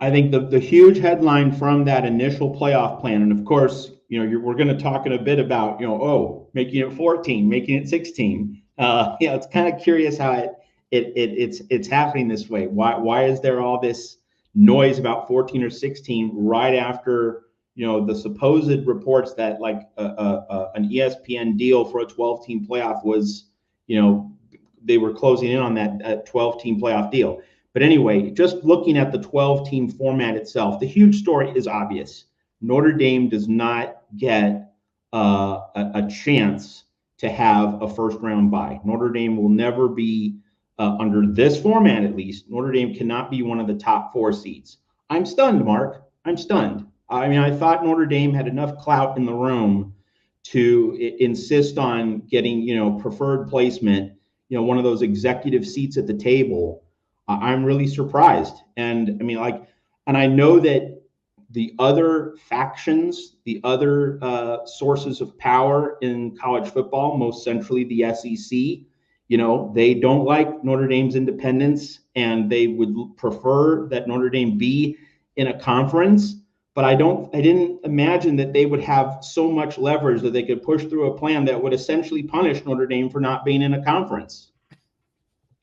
I think the huge headline from that initial playoff plan, and of course, we're going to talk in a bit about, making it 14, making it 16. It's kind of curious how it's happening this way. Why is there all this noise about 14 or 16 right after, the supposed reports that like an ESPN deal for a 12-team playoff was, they were closing in on that 12-team playoff deal. But anyway, just looking at the 12-team format itself, the huge story is obvious. Notre Dame does not get a chance to have a first-round bye. Notre Dame will never be, under this format at least, Notre Dame cannot be one of the top 4 seeds. I'm stunned, Mark. I'm stunned. I mean, I thought Notre Dame had enough clout in the room to insist on getting, preferred placement, one of those executive seats at the table. I'm really surprised. And I mean, and I know that the other factions, the other sources of power in college football, most centrally the SEC, they don't like Notre Dame's independence and they would prefer that Notre Dame be in a conference. But I didn't imagine that they would have so much leverage that they could push through a plan that would essentially punish Notre Dame for not being in a conference.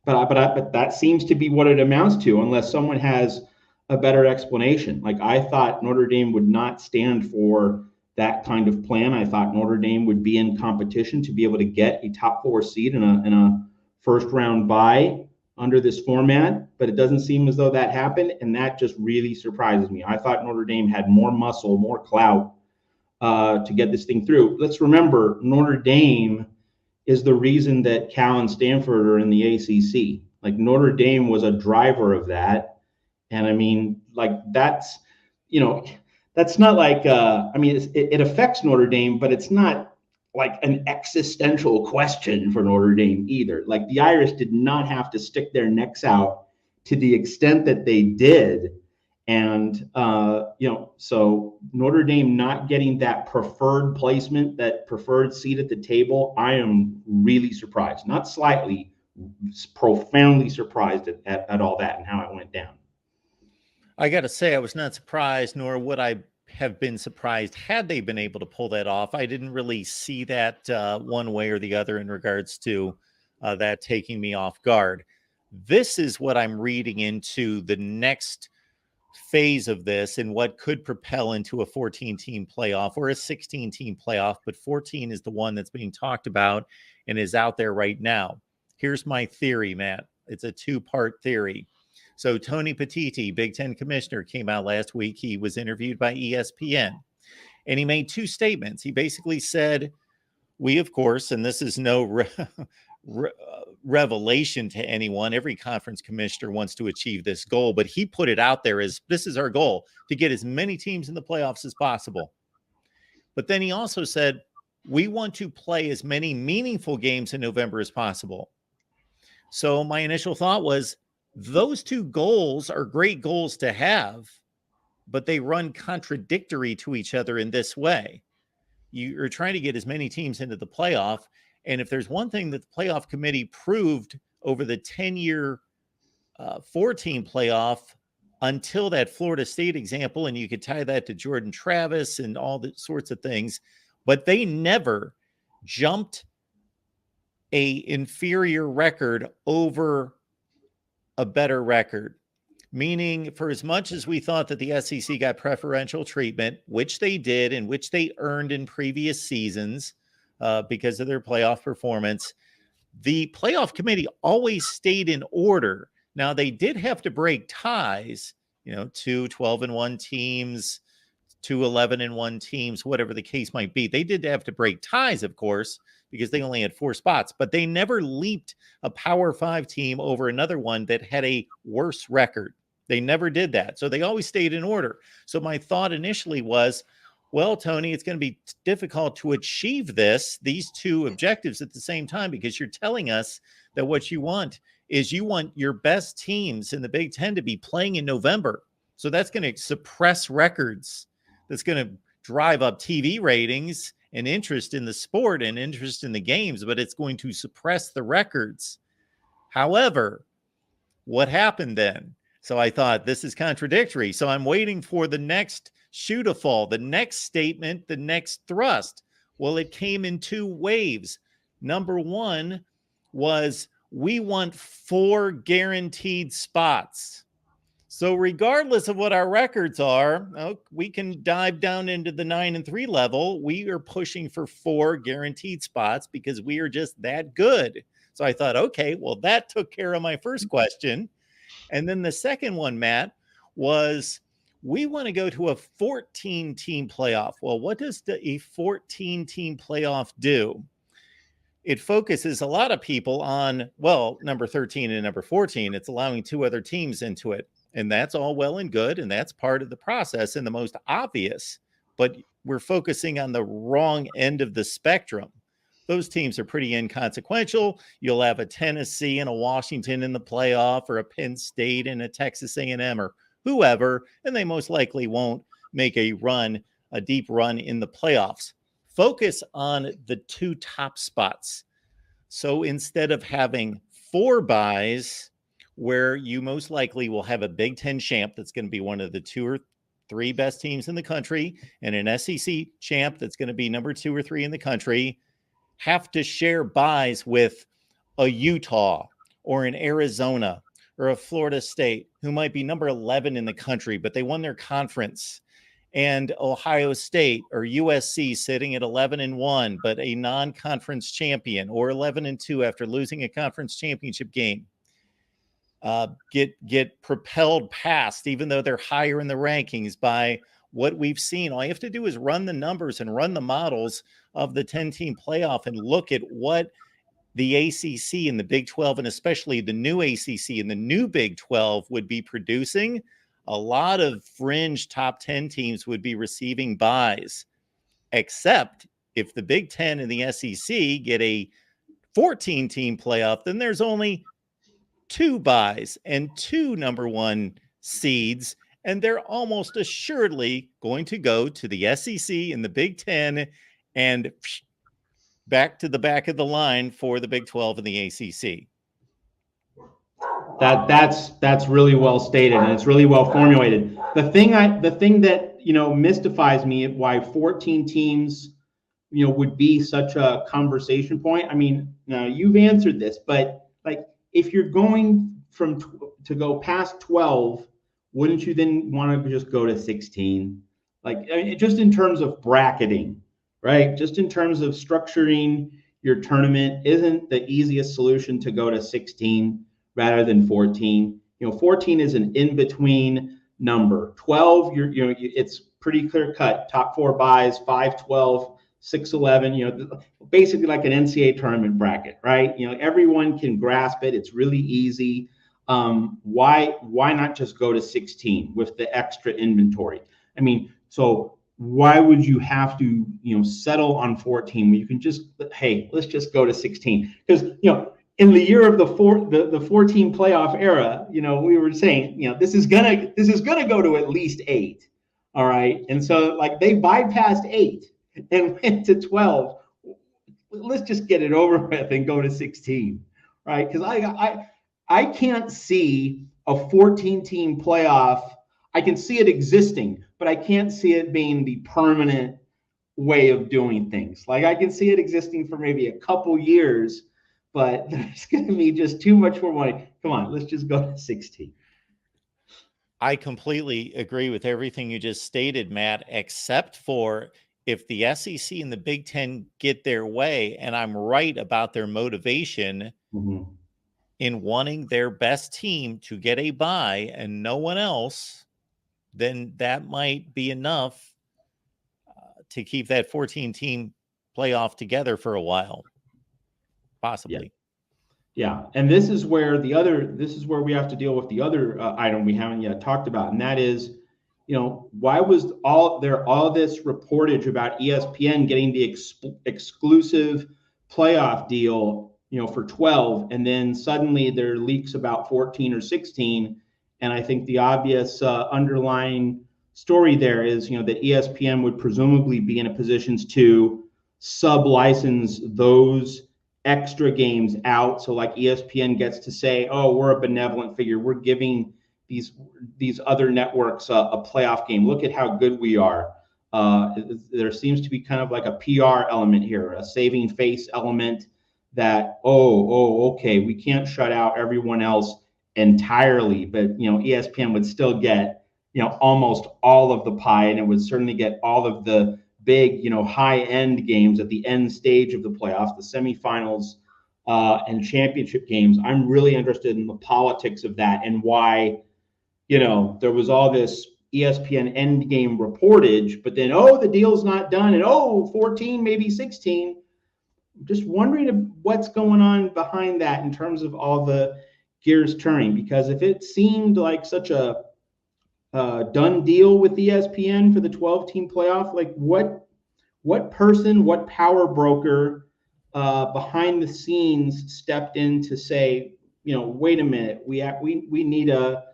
But that seems to be what it amounts to, unless someone has a better explanation. Like, I thought Notre Dame would not stand for that kind of plan. I thought Notre Dame would be in competition to be able to get a top 4 seed in a first round bye under this format, but it doesn't seem as though that happened, and that just really surprises me. I thought Notre Dame had more muscle, more clout to get this thing through. Let's remember, Notre Dame is the reason that Cal and Stanford are in the ACC. Like, Notre Dame was a driver of that. And I mean, like, that's not like, it affects Notre Dame, but it's not like an existential question for Notre Dame either. Like, the Irish did not have to stick their necks out to the extent that they did. And, so Notre Dame not getting that preferred placement, that preferred seat at the table, I am really surprised. Not slightly, profoundly surprised at all that and how it went down. I got to say, I was not surprised, nor would I have been surprised had they been able to pull that off. I didn't really see that one way or the other in regards to that taking me off guard. This is what I'm reading into the next phase of this and what could propel into a 14-team playoff or a 16-team playoff, but 14 is the one that's being talked about and is out there right now. Here's my theory, Matt. It's a 2-part theory. So Tony Petitti, Big Ten commissioner, came out last week. He was interviewed by ESPN, and he made 2 statements. He basically said, we, of course, and this is no revelation to anyone, every conference commissioner wants to achieve this goal, but he put it out there as, this is our goal, to get as many teams in the playoffs as possible. But then he also said, we want to play as many meaningful games in November as possible. So my initial thought was, those 2 goals are great goals to have, but they run contradictory to each other in this way. You're trying to get as many teams into the playoff. And if there's one thing that the playoff committee proved over the 10-year 4-team playoff until that Florida State example, and you could tie that to Jordan Travis and all the sorts of things, but they never jumped a inferior record over a better record. Meaning, for as much as we thought that the SEC got preferential treatment, which they did and which they earned in previous seasons, because of their playoff performance, the playoff committee always stayed in order. Now, they did have to break ties, 2 12-1 teams, 2 11-1 teams, whatever the case might be. They did have to break ties, of course, because they only had 4 spots, but they never leaped a Power 5 team over another one that had a worse record. They never did that. So they always stayed in order. So my thought initially was, well, Tony, it's going to be difficult to achieve these 2 objectives at the same time, because you're telling us that what you want is your best teams in the Big Ten to be playing in November. So that's going to suppress records. That's going to drive up TV ratings and interest in the sport and interest in the games, but it's going to suppress the records. However, what happened then? So I thought this is contradictory. So I'm waiting for the next shoe to fall, the next statement, the next thrust. Well, it came in two waves. Number one was we want 4 guaranteed spots. So regardless of what our records are, we can dive down into the 9-3 level. We are pushing for 4 guaranteed spots because we are just that good. So I thought, okay, well, that took care of my first question. And then the second one, Matt, was we want to go to a 14-team playoff. Well, what does a 14-team playoff do? It focuses a lot of people on, well, number 13 and number 14. It's allowing 2 other teams into it. And that's all well and good. And that's part of the process and the most obvious. But we're focusing on the wrong end of the spectrum. Those teams are pretty inconsequential. You'll have a Tennessee and a Washington in the playoff, or a Penn State and a Texas A&M, or whoever, and they most likely won't make a deep run in the playoffs. Focus on the 2 top spots. So instead of having 4 byes, where you most likely will have a Big Ten champ that's going to be one of the 2 or 3 best teams in the country, and an SEC champ that's going to be number 2 or 3 in the country, have to share byes with a Utah or an Arizona or a Florida State, who might be number 11 in the country, but they won their conference, and Ohio State or USC sitting at 11-1, but a non-conference champion, or 11-2 after losing a conference championship game, get propelled past, even though they're higher in the rankings, by what we've seen. All you have to do is run the numbers and run the models of the 10-team playoff and look at what the ACC and the Big 12, and especially the new ACC and the new Big 12, would be producing. A lot of fringe top 10 teams would be receiving byes, except if the Big 10 and the SEC get a 14-team playoff, then there's only 2 byes and 2 number 1 seeds, and they're almost assuredly going to go to the SEC and the Big 10 and back to the back of the line for the Big 12 and the ACC. That's really well stated, and it's really well formulated. The thing that mystifies me, why 14 teams would be such a conversation point. I mean, now you've answered this, but like, if you're going to go past 12, wouldn't you then want to just go to 16? Like, I mean, just in terms of bracketing, right? Just in terms of structuring your tournament, isn't the easiest solution to go to 16 rather than 14? 14 is an in-between number. 12, it's pretty clear cut. Top 4 byes, 5, 12, 6, 11. Basically like an NCAA tournament bracket, right? Everyone can grasp it. It's really easy. Why not just go to 16 with the extra inventory? I mean, so why would you have to settle on 14 when you can just, hey, let's just go to 16? Because in the year of the 14 playoff era, we were saying this is gonna go to at least 8. All right, and so like they bypassed 8 and went to 12. Let's just get it over with and go to 16, right? Because I can't see a 14-team playoff. I can see it existing, but I can't see it being the permanent way of doing things. Like, I can see it existing for maybe a couple years, but there's going to be just too much more money. Come on, let's just go to 16. I completely agree with everything you just stated, Matt, except for if the SEC and the Big Ten get their way, and I'm right about their motivation in wanting their best team to get a bye and no one else, then that might be enough to keep that 14-team playoff together for a while, possibly. Yeah. And this is where we have to deal with the other item we haven't yet talked about, and that is, why was all this reportage about ESPN getting the exclusive playoff deal, for 12, and then suddenly there are leaks about 14 or 16, and I think the obvious underlying story there is, that ESPN would presumably be in a position to sub-license those extra games out. So like ESPN gets to say, oh, we're a benevolent figure. We're giving these other networks a playoff game. Look at how good we are. There seems to be kind of like a PR element here, a saving face element that, okay, we can't shut out everyone else entirely, but ESPN would still get almost all of the pie, and it would certainly get all of the big high end games at the end stage of the playoffs, the semifinals and championship games. I'm really interested in the politics of that and why there was all this ESPN endgame reportage, but then the deal's not done, and 14, maybe 16. Just wondering what's going on behind that in terms of all the gears turning, because if it seemed like such a done deal with ESPN for the 12-team playoff, like what person, what power broker behind the scenes stepped in to say, wait a minute, we need a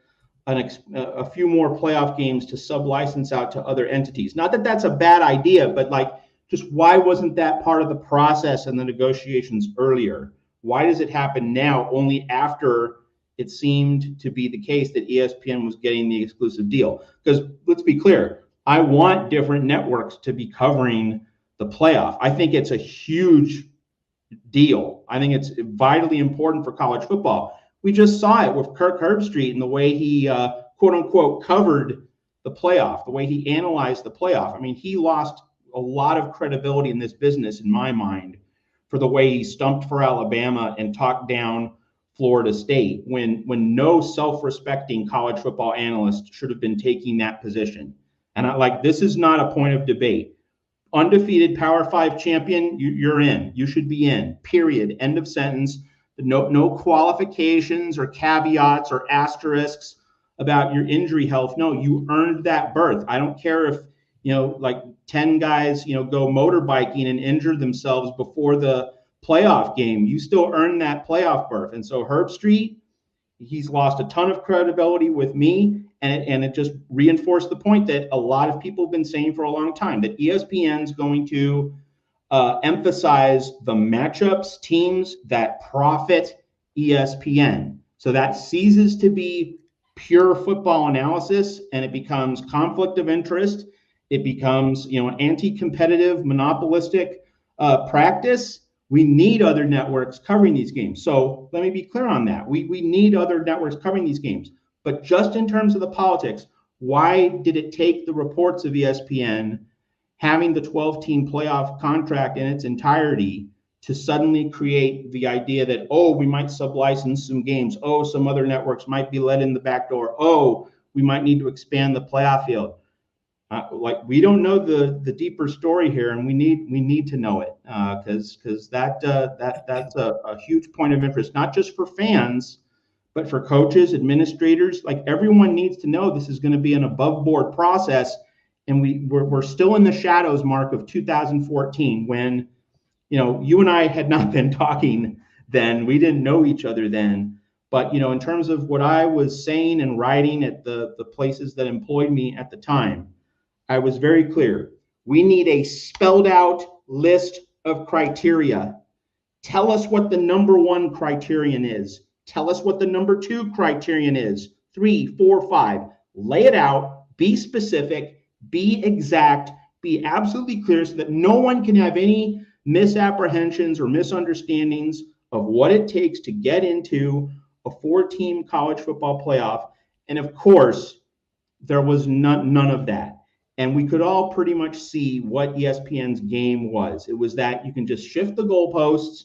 few more playoff games to sub-license out to other entities. Not that that's a bad idea, but just why wasn't that part of the process and the negotiations earlier? Why does it happen now only after it seemed to be the case that ESPN was getting the exclusive deal? Because let's be clear, I want different networks to be covering the playoff. I think it's a huge deal. I think it's vitally important for college football. We just saw it with Kirk Herbstreit and the way he quote unquote covered the playoff, the way he analyzed the playoff. I mean, he lost a lot of credibility in this business, in my mind, for the way he stumped for Alabama and talked down Florida State when no self-respecting college football analyst should have been taking that position. And this is not a point of debate. Undefeated Power 5 champion, you're in. You should be in, period. End of sentence. No qualifications or caveats or asterisks about your injury health. No, you earned that berth. I don't care if 10 guys go motorbiking and injure themselves before the playoff game. You still earn that playoff berth. And so Herbstreit, he's lost a ton of credibility with me, and it just reinforced the point that a lot of people have been saying for a long time, that ESPN's going to emphasize the matchups, teams that profit ESPN. So that ceases to be pure football analysis, and it becomes conflict of interest. It becomes anti-competitive, monopolistic practice. We need other networks covering these games. So let me be clear on that. We need other networks covering these games. But just in terms of the politics, why did it take the reports of ESPN having the 12-team playoff contract in its entirety to suddenly create the idea that, we might sub-license some games. Some other networks might be let in the back door. We might need to expand the playoff field. We don't know the deeper story here, and we need to know it because that's a huge point of interest, not just for fans, but for coaches, administrators. Everyone needs to know this is going to be an above board process, and we're still in the shadows, Mark, of 2014 when you and I had not been talking then. We didn't know each other then. But in terms of what I was saying and writing at the places that employed me at the time, I was very clear. We need a spelled out list of criteria. Tell us what the number one criterion is. Tell us what the number two criterion is. 3, 4, 5. Lay it out. Be specific. Be exact. Be absolutely clear so that no one can have any misapprehensions or misunderstandings of what it takes to get into a 4-team college football playoff. And of course, there was none of that. And we could all pretty much see what ESPN's game was. It was that you can just shift the goalposts,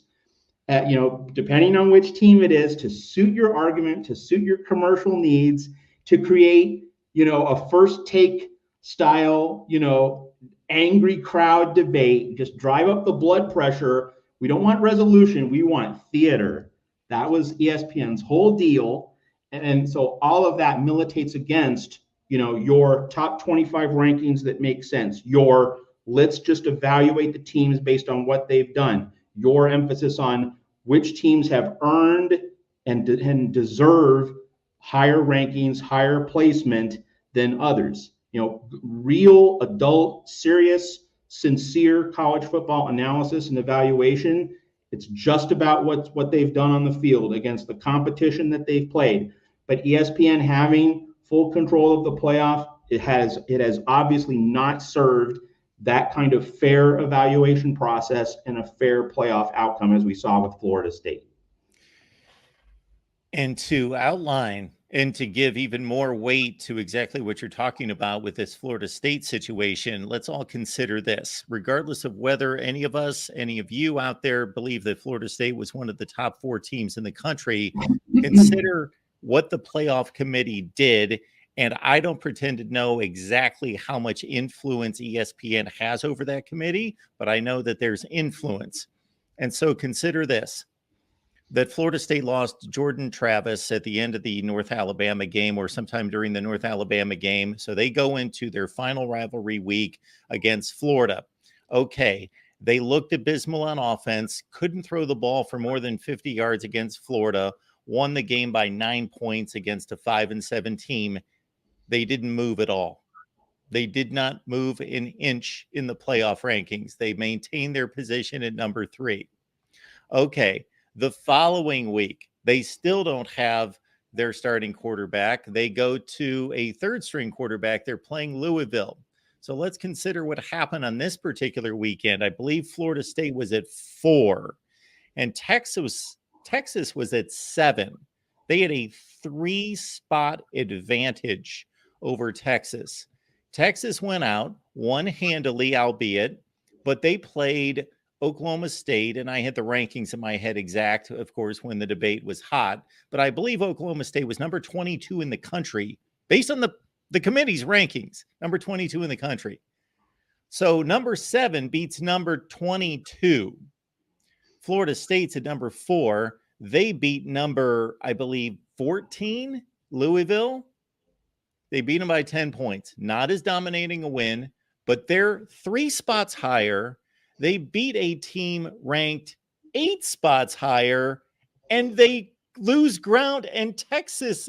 depending on which team it is, to suit your argument, to suit your commercial needs, to create, a first take style, angry crowd debate, just drive up the blood pressure. We don't want resolution. We want theater. That was ESPN's whole deal. And so all of that militates against your top 25 rankings that make sense. Your let's just evaluate the teams based on what they've done. Your emphasis on which teams have earned and deserve higher rankings, higher placement than others. Real, adult, serious, sincere college football analysis and evaluation. It's just about what they've done on the field against the competition that they've played. but ESPN having full control of the playoff, it has obviously not served that kind of fair evaluation process and a fair playoff outcome as we saw with Florida State. And to outline and to give even more weight to exactly what you're talking about with this Florida State situation, let's all consider this. Regardless of whether any of us, any of you out there believe that Florida State was one of the top 4 teams in the country, consider what the playoff committee did. And I don't pretend to know exactly how much influence ESPN has over that committee, but I know that there's influence. And so consider this, that Florida State lost Jordan Travis at the end of the North Alabama game or sometime during the North Alabama game. So they go into their final rivalry week against Florida. Okay, they looked abysmal on offense, couldn't throw the ball for more than 50 yards against Florida, won the game by 9 points against a 5-7 team. They didn't move at all. They did not move an inch in the playoff rankings. They maintained their position at number 3. Okay. The following week, they still don't have their starting quarterback. They go to a 3rd-string quarterback. They're playing Louisville. So let's consider what happened on this particular weekend. I believe Florida State was at 4, and Texas was at 7. They had a 3-spot advantage over Texas. Texas went out, won handily, albeit, but they played Oklahoma State, and I had the rankings in my head exact, of course, when the debate was hot, but I believe Oklahoma State was number 22 in the country based on the committee's rankings, number 22 in the country. So number 7 beats number 22. Florida State's at number 4. They beat number, I believe, 14, Louisville. They beat them by 10 points. Not as dominating a win, but they're 3 spots higher. They beat a team ranked 8 spots higher, and they lose ground. And Texas,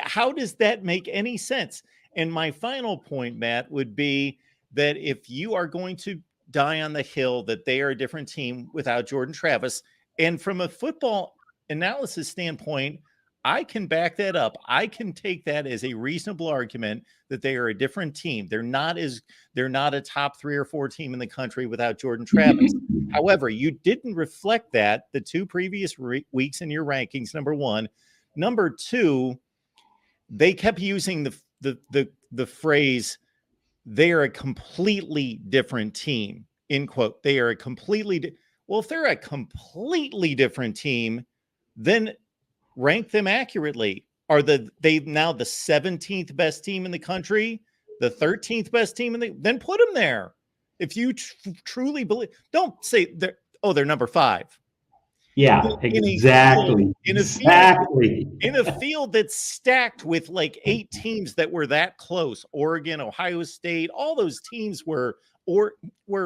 how does that make any sense? And my final point, Matt, would be that if you are going to die on the hill that they are a different team without Jordan Travis, and from a football analysis standpoint, I can back that up. I can take that as a reasonable argument that they are a different team. They're not a top 3 or 4 team in the country without Jordan Travis. However, you didn't reflect that the 2 previous weeks in your rankings, number 1. Number 2, they kept using the phrase, they are a completely different team, in quote. They are a completely well, if they're a completely different team, then rank them accurately. Are they now the 17th best team in the country, the 13th best team then put them there. If you truly believe, don't say they're number 5. Yeah, exactly. In a field that's stacked with like 8 teams that were that close, Oregon, Ohio State, all those teams were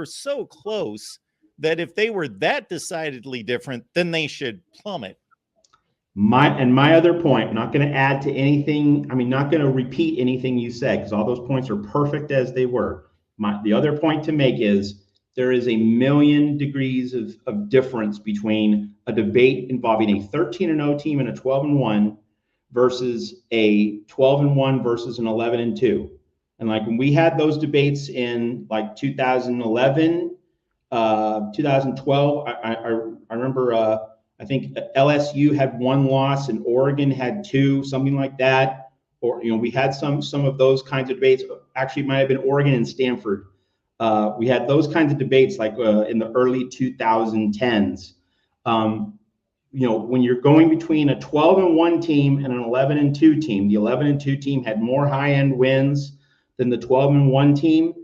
so close that if they were that decidedly different, then they should plummet. My other point, I'm not going to add to anything. Not going to repeat anything you said because all those points are perfect as they were. The other point to make is there is a million degrees of difference between a debate involving a 13-0 team and a 12-1 versus a 12-1 versus an 11-2. And like when we had those debates in like 2011, 2012, I remember I think LSU had 1 loss and Oregon had 2, something like that. Or, we had some of those kinds of debates. Actually, it might have been Oregon and Stanford. We had those kinds of debates like in the early 2010s. When you're going between a 12-1 team and an 11-2 team, the 11-2 team had more high-end wins than the 12-1 team.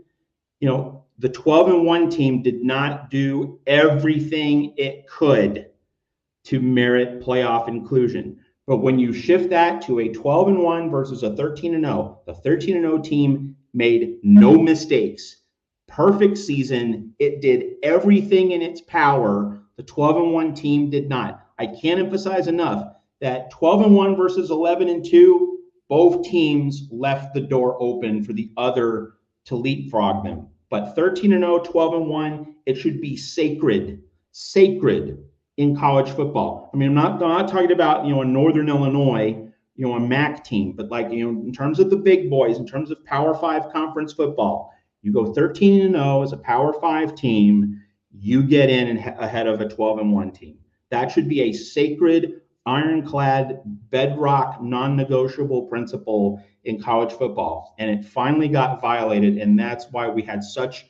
The 12-1 team did not do everything it could to merit playoff inclusion. But when you shift that to a 12-1 versus a 13-0, the 13-0 team made no mistakes. Perfect season. It did everything in its power. The 12-1 team did not. I can't emphasize enough that 12-1 versus 11-2, both teams left the door open for the other to leapfrog them. But 13-0, 12-1, it should be sacred. Sacred in college football. I mean, I'm not talking about, a Northern Illinois, a MAC team, but like, in terms of the big boys, in terms of Power 5 conference football, you go 13-0 as a Power 5 team, you get in and ahead of a 12-1 team. That should be a sacred, ironclad, bedrock, non-negotiable principle in college football. And it finally got violated, and that's why we had such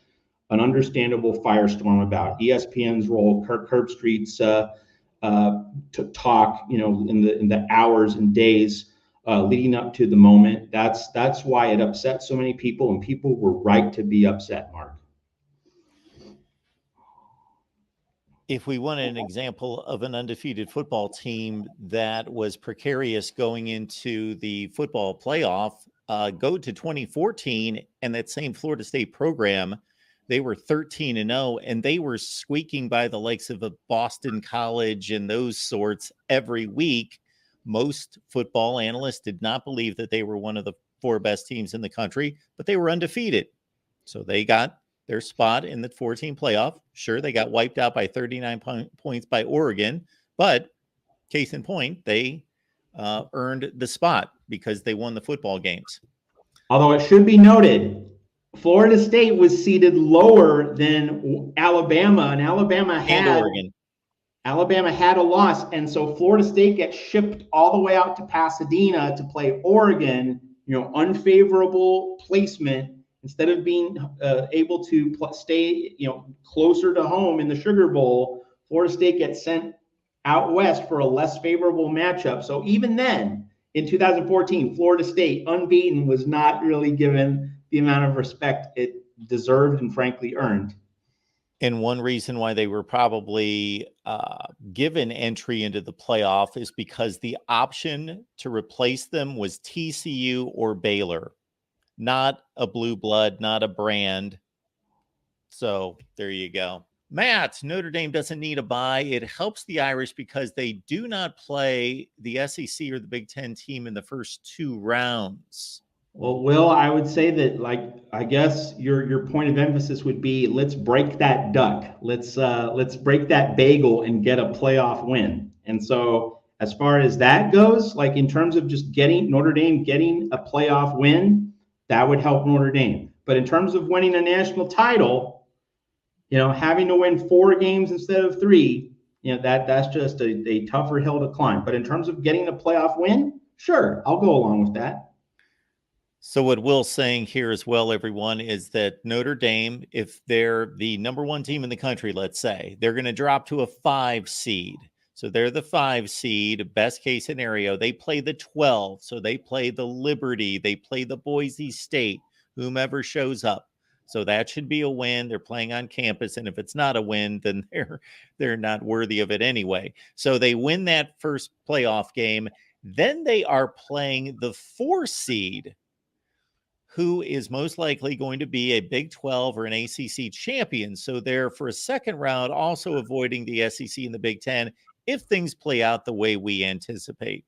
an understandable firestorm about ESPN's role, Kirk Herbstreit's to talk, in the hours and days leading up to the moment. That's why it upset so many people, and people were right to be upset, Mark. If we want an example of an undefeated football team that was precarious going into the football playoff, go to 2014 and that same Florida State program. They were 13-0, and they were squeaking by the likes of a Boston College and those sorts every week. Most football analysts did not believe that they were one of the 4 best teams in the country, but they were undefeated. So they got their spot in the 14 playoff. Sure, they got wiped out by 39 points by Oregon, but case in point, they earned the spot because they won the football games. Although it should be noted, Florida State was seated lower than Alabama, and Alabama had a loss, and so Florida State gets shipped all the way out to Pasadena to play Oregon. Unfavorable placement. Instead of being able to stay, closer to home in the Sugar Bowl, Florida State gets sent out west for a less favorable matchup. So even then, in 2014, Florida State, unbeaten, was not really given the amount of respect it deserved and frankly earned. And one reason why they were probably given entry into the playoff is because the option to replace them was TCU or Baylor. Not a blue blood, not a brand. So there you go. Matt, Notre Dame doesn't need a bye. It helps the Irish because they do not play the SEC or the Big Ten team in the first 2 rounds. Well, Will, I would say that, I guess your point of emphasis would be, let's break that duck. Let's break that bagel and get a playoff win. And so as far as that goes, in terms of just Notre Dame getting a playoff win, that would help Notre Dame. But in terms of winning a national title, having to win 4 games instead of 3, that's just a tougher hill to climb. But in terms of getting a playoff win, sure, I'll go along with that. So what Will's saying here as well, everyone, is that Notre Dame, if they're the number 1 team in the country, let's say, they're going to drop to a 5 seed. So they're the 5 seed, best case scenario. They play the 12. So they play the Liberty. They play the Boise State, whomever shows up. So that should be a win. They're playing on campus. And if it's not a win, then they're not worthy of it anyway. So they win that first playoff game. Then they are playing the 4 seed, who is most likely going to be a Big 12 or an ACC champion. So they're, for a second round, also avoiding the SEC and the Big 10 if things play out the way we anticipate.